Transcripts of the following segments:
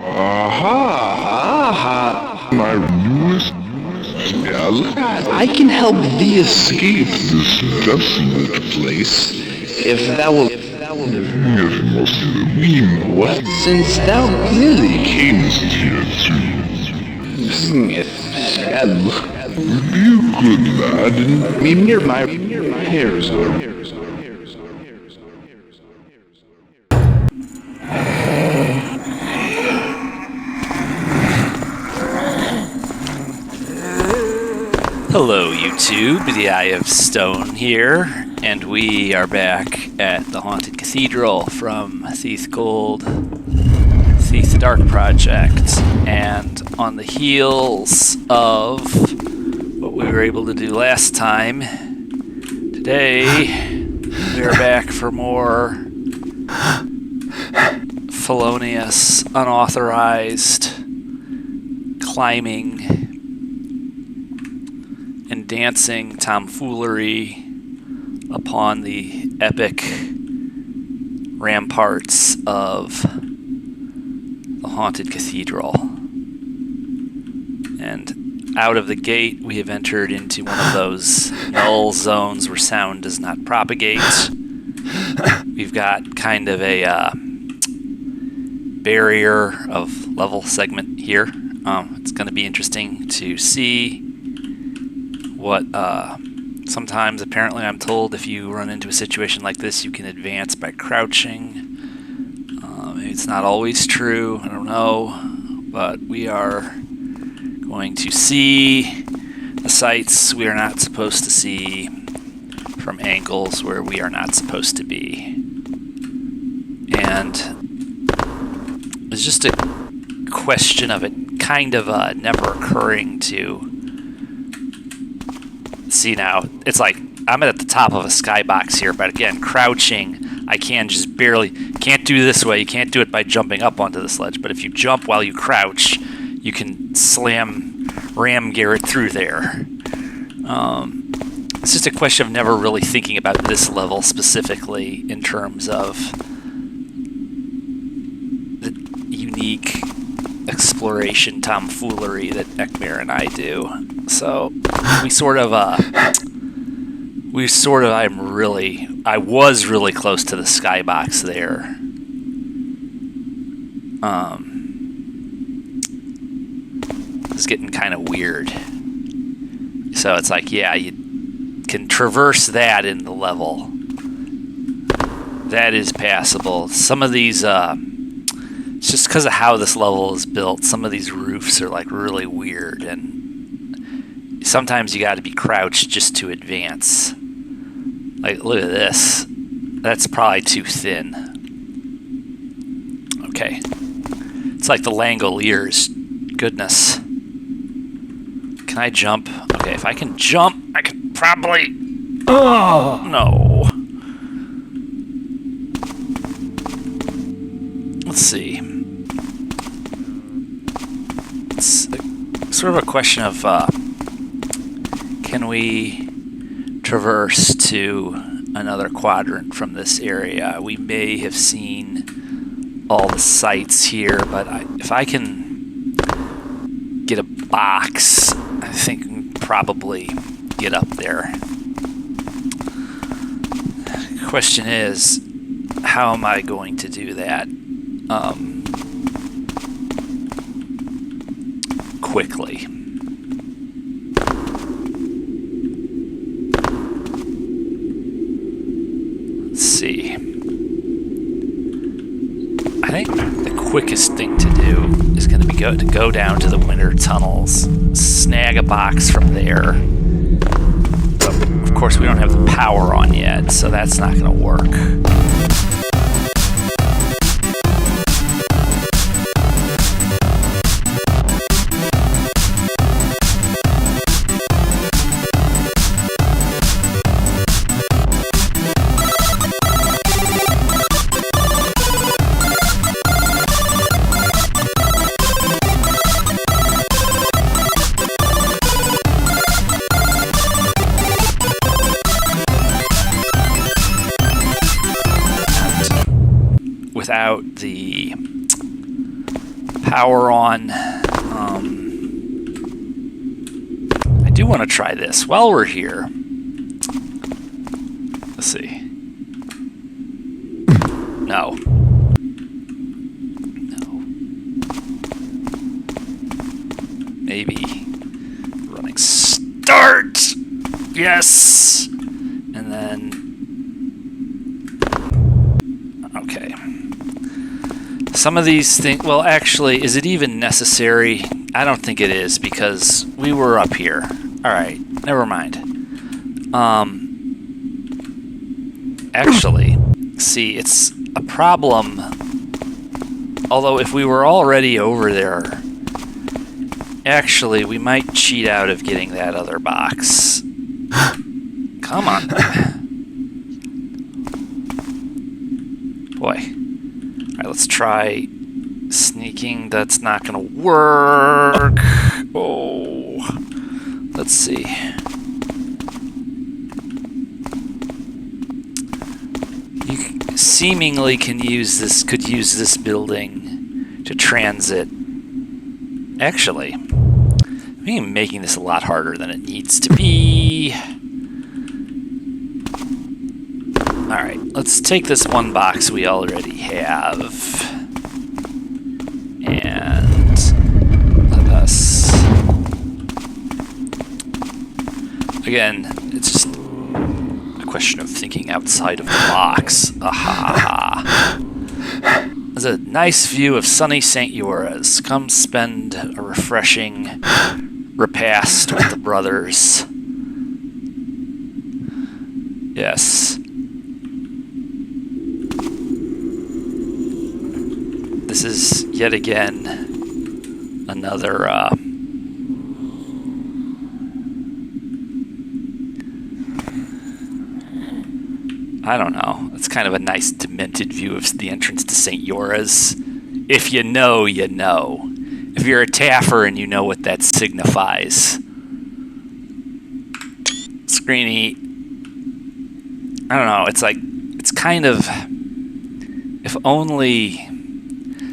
Aha! My newest spell. I can help thee escape this desolate place if thou wilt. If most of the mean what? Since thou clearly camest here to spell, be a good lad and be near my hairs are. Hello YouTube, the Eye of Stone here, and we are back at the Haunted Cathedral from Thief Dark Project, and on the heels of what we were able to do last time, today we are back for more felonious, unauthorized climbing and dancing tomfoolery upon the epic ramparts of the Haunted Cathedral. And out of the gate, we have entered into one of those null zones where sound does not propagate. We've got kind of a barrier of level segment here. It's going to be interesting to see what sometimes apparently I'm told if you run into a situation like this you can advance by crouching. Maybe it's not always true, I don't know, but we are going to see the sights we are not supposed to see from angles where we are not supposed to be. And it's just a question of it kind of never occurring to see. Now it's like I'm at the top of a skybox here, but again, crouching, I can just barely can't do this way. You can't do it by jumping up onto the sledge, but if you jump while you crouch, you can ram Garrett through there. It's just a question of never really thinking about this level specifically in terms of the unique exploration tomfoolery that Ekmir and I do. So I was really close to the skybox there. It's getting kind of weird. So it's like, yeah, you can traverse that in the level. That is passable. Some of these, it's just because of how this level is built, some of these roofs are like really weird, and sometimes you got to be crouched just to advance. Like, look at this. That's probably too thin. Okay. It's like the Langoliers. Goodness. Can I jump? Okay, if I can jump, I could probably... Oh, no. Let's see. It's sort of a question of, can we traverse to another quadrant from this area? We may have seen all the sights here, but if I can get a box, I think we can probably get up there. The question is, how am I going to do that quickly? Let's see. I think the quickest thing to do is going to be to go down to the winter tunnels, snag a box from there. But of course, we don't have the power on yet, so that's not going to work. Without the power on. I do want to try this while we're here. Let's see. No. No. Maybe. Running start! Yes! And then... Okay. Some of these things... Well, actually, is it even necessary? I don't think it is, because we were up here. Alright, never mind. Actually, see, it's a problem. Although, if we were already over there... Actually, we might cheat out of getting that other box. Come on. Boy. Alright, let's try sneaking. That's not gonna work. Oh. Let's see. You seemingly could use this building to transit. Actually, I'm making this a lot harder than it needs to be. Alright, let's take this one box we already have. And let us... Again, it's just a question of thinking outside of the box. Aha! There's a nice view of sunny St. Eura's. Come spend a refreshing repast with the brothers. Yes. This is yet again another I don't know. It's kind of a nice demented view of the entrance to St. Eura's. If you know, you know. If you're a Taffer and you know what that signifies. Screeny. I don't know. It's like, it's kind of, if only,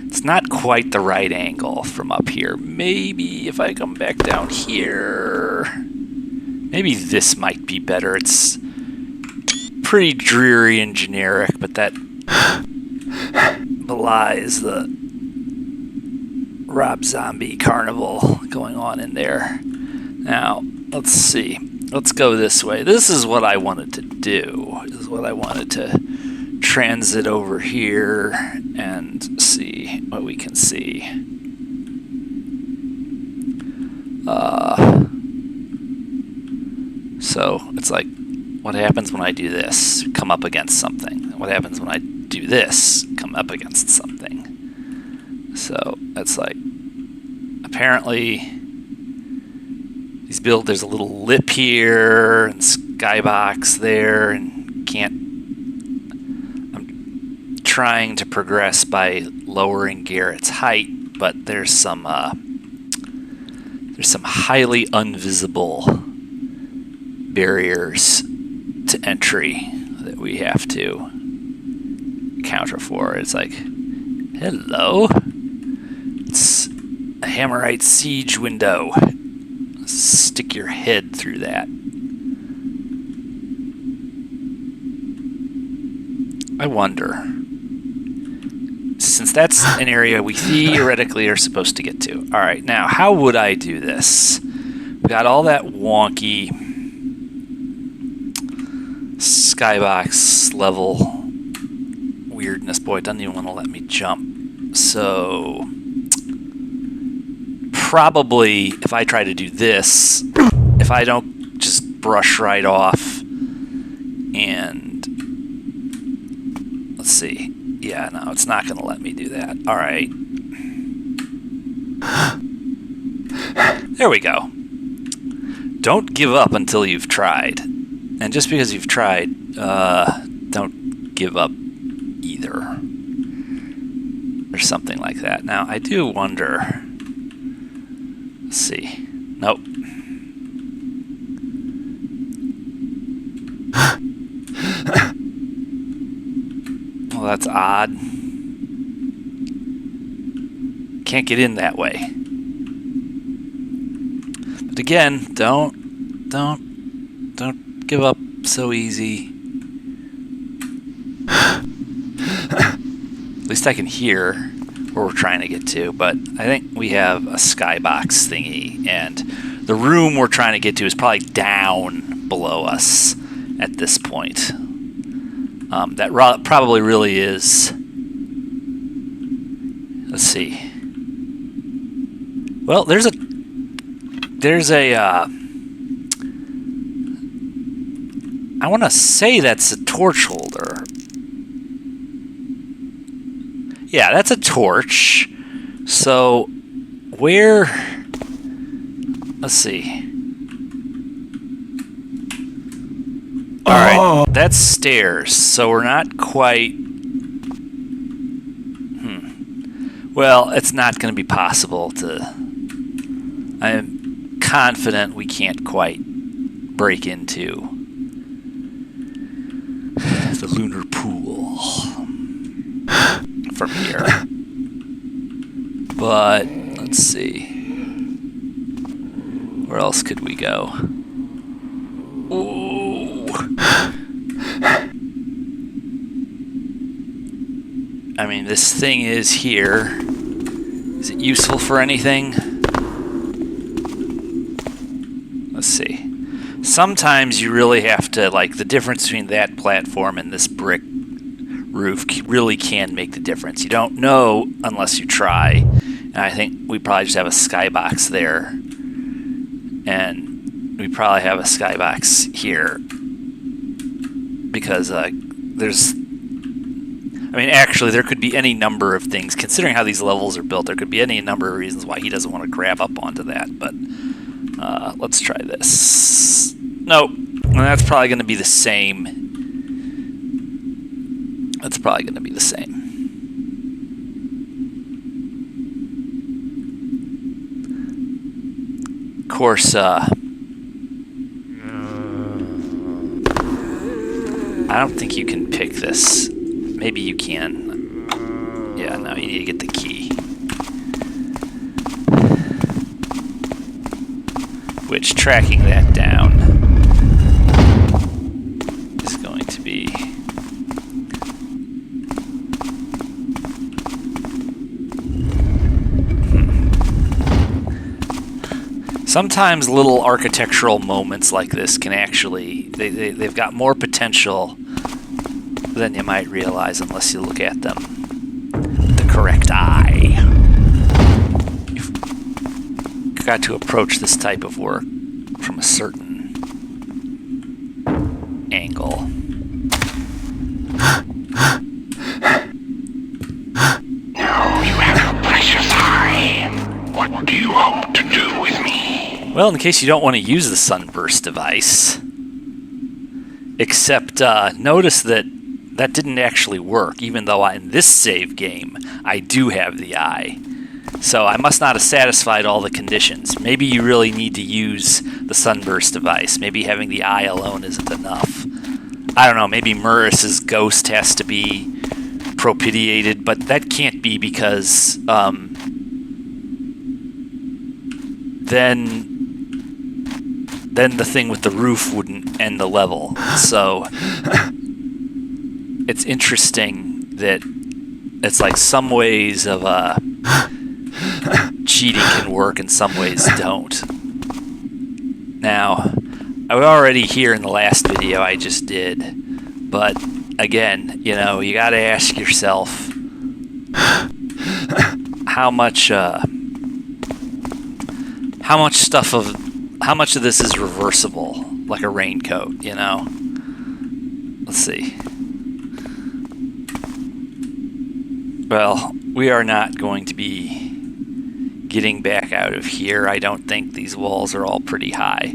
it's not quite the right angle from up here. Maybe if I come back down here, maybe this might be better. It's pretty dreary and generic, but that belies the Rob Zombie carnival going on in there. Now, let's see. Let's go this way. This is what I wanted to do. This is what I wanted to transit over here and see what we can see. So, it's like, what happens when I do this? Come up against something. What happens when I do this? Come up against something. So that's like, apparently there's a little lip here and skybox there, and I'm trying to progress by lowering Garrett's height, but there's some highly invisible barriers to entry that we have to counter for. It's like, hello, it's a Hammerite siege window. Stick your head through that. I wonder, since that's an area we theoretically are supposed to get to. All right, now how would I do this? We got all that wonky skybox level weirdness. Boy, it doesn't even want to let me jump. So probably if I try to do this, if I don't just brush right off and let's see. Yeah, no, it's not going to let me do that. All right. There we go. Don't give up until you've tried. And just because you've tried, don't give up either. Or something like that. Now, I do wonder. Let's see. Nope. Well, that's odd. can't get in that way. But again, don't give up so easy. At least I can hear where we're trying to get to, but I think we have a skybox thingy, and the room we're trying to get to is probably down below us at this point. That probably really is. Let's see. Well, there's a I want to say that's a torch holder. Yeah, that's a torch. So, where... Let's see. Alright, that's stairs, so we're not quite... Well, it's not going to be possible to... I am confident we can't quite break into the lunar pool from here. But, let's see. Where else could we go? Ooh. I mean, this thing is here. Is it useful for anything? Let's see. Sometimes you really have to, like, the difference between that platform and this brick roof really can make the difference. You don't know unless you try. And I think we probably just have a skybox there. And we probably have a skybox here. Because there's... I mean, actually, there could be any number of things. Considering how these levels are built, there could be any number of reasons why he doesn't want to grab up onto that. But let's try this. Nope. And that's probably going to be the same. That's probably going to be the same. Of course, I don't think you can pick this. Maybe you can. Yeah, no, you need to get the key. Which, tracking that down is going to be... Sometimes little architectural moments like this can actually... They've got more potential than you might realize unless you look at them with the correct eye. You've got to approach this type of work from a certain angle. Now you have your precious eye. What do you hope to do with me? Well, in case you don't want to use the sunburst device, except notice that that didn't actually work, even though in this save game, I do have the eye. So I must not have satisfied all the conditions. Maybe you really need to use the sunburst device. Maybe having the eye alone isn't enough. I don't know, maybe Murris's ghost has to be propitiated, but that can't be because then the thing with the roof wouldn't end the level. So it's interesting that it's like some ways of cheating can work and some ways don't. Now, I was already here in the last video I just did, but again, you know, you gotta ask yourself how much of this is reversible, like a raincoat, you know? Let's see. Well, we are not going to be getting back out of here. I don't think these walls are all pretty high.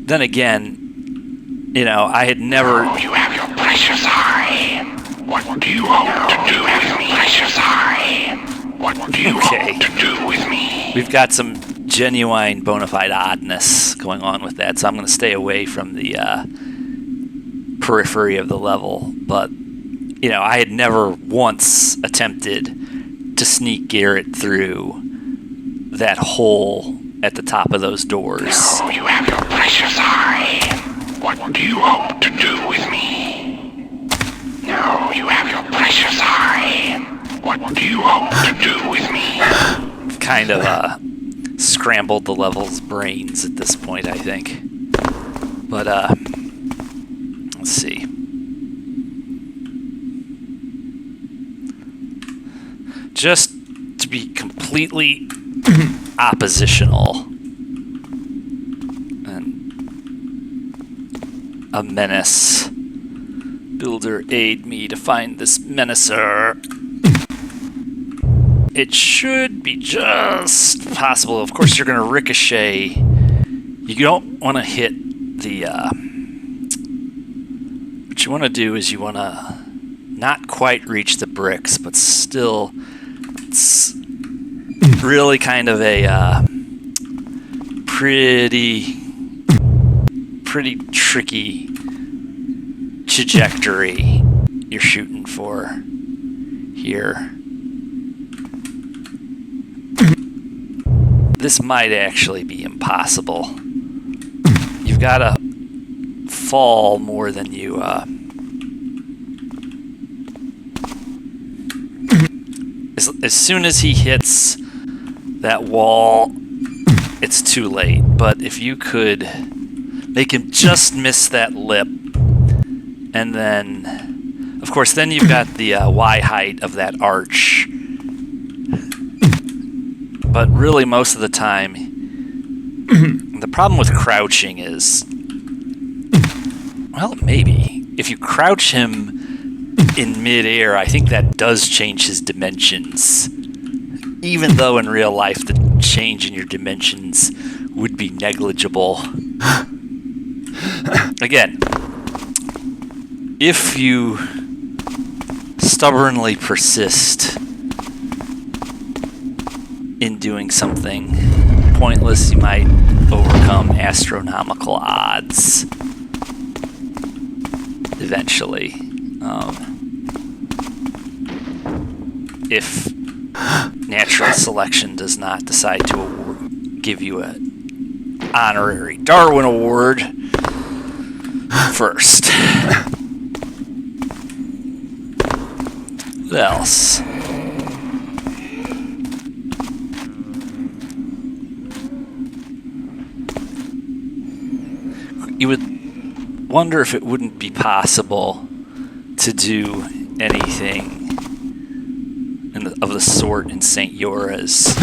Then again, you know, I had never... Oh, you have your precious eye. What do you hope to do with me? Precious eye. What do you hope to do with me? We've got some genuine bona fide oddness going on with that, so I'm going to stay away from the periphery of the level. But you know, I had never once attempted to sneak Garrett through that hole at the top of those doors. No, you have your precious eye. What do you hope to do with me? No, you have your precious eye. What do you hope to do with me? Kind of scrambled the level's brains at this point, I think. But let's see. Just to be completely oppositional and a menace. Builder, aid me to find this menacer. It should be just possible. Of course, you're going to ricochet. You don't want to hit the... what you want to do is you want to not quite reach the bricks, but still... It's really kind of a pretty tricky trajectory you're shooting for here. This might actually be impossible. You've got to fall more than you... As soon as he hits that wall, it's too late. But if you could make him just miss that lip, and then, of course, then you've got the Y height of that arch. But really, most of the time, the problem with crouching is, well, maybe. If you crouch him in midair, I think that does change his dimensions. Even though in real life the change in your dimensions would be negligible. Again, if you stubbornly persist in doing something pointless, you might overcome astronomical odds eventually. If natural selection does not decide to give you an honorary Darwin Award first. What else? You would wonder if it wouldn't be possible to do anything of the sort in St. Yora's.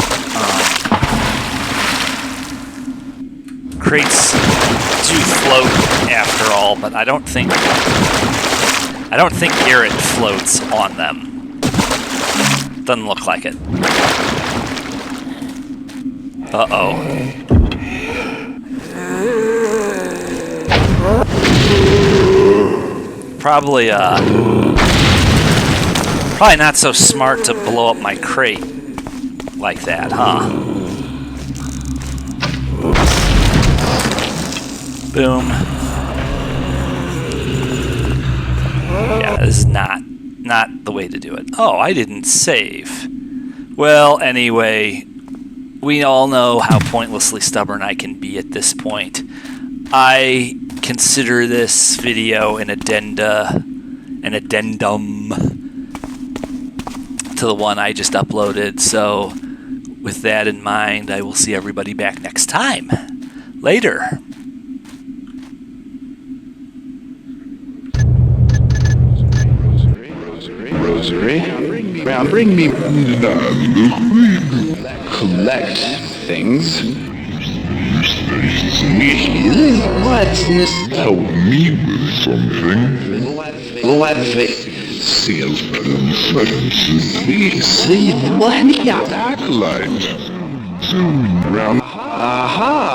Crates do float after all, but I don't think Garrett floats on them. Doesn't look like it. Uh-oh. Probably not so smart to blow up my crate like that, huh? Boom. Yeah, this is not the way to do it. Oh, I didn't save. Well, anyway, we all know how pointlessly stubborn I can be at this point. I consider this video an addendum to the one I just uploaded. So with that in mind, I will see everybody back next time. Later. Rosary, now bring me collect things. What's this? Help me with something. What? Salesman sentences. See what? Acolyte. Soon round. Aha.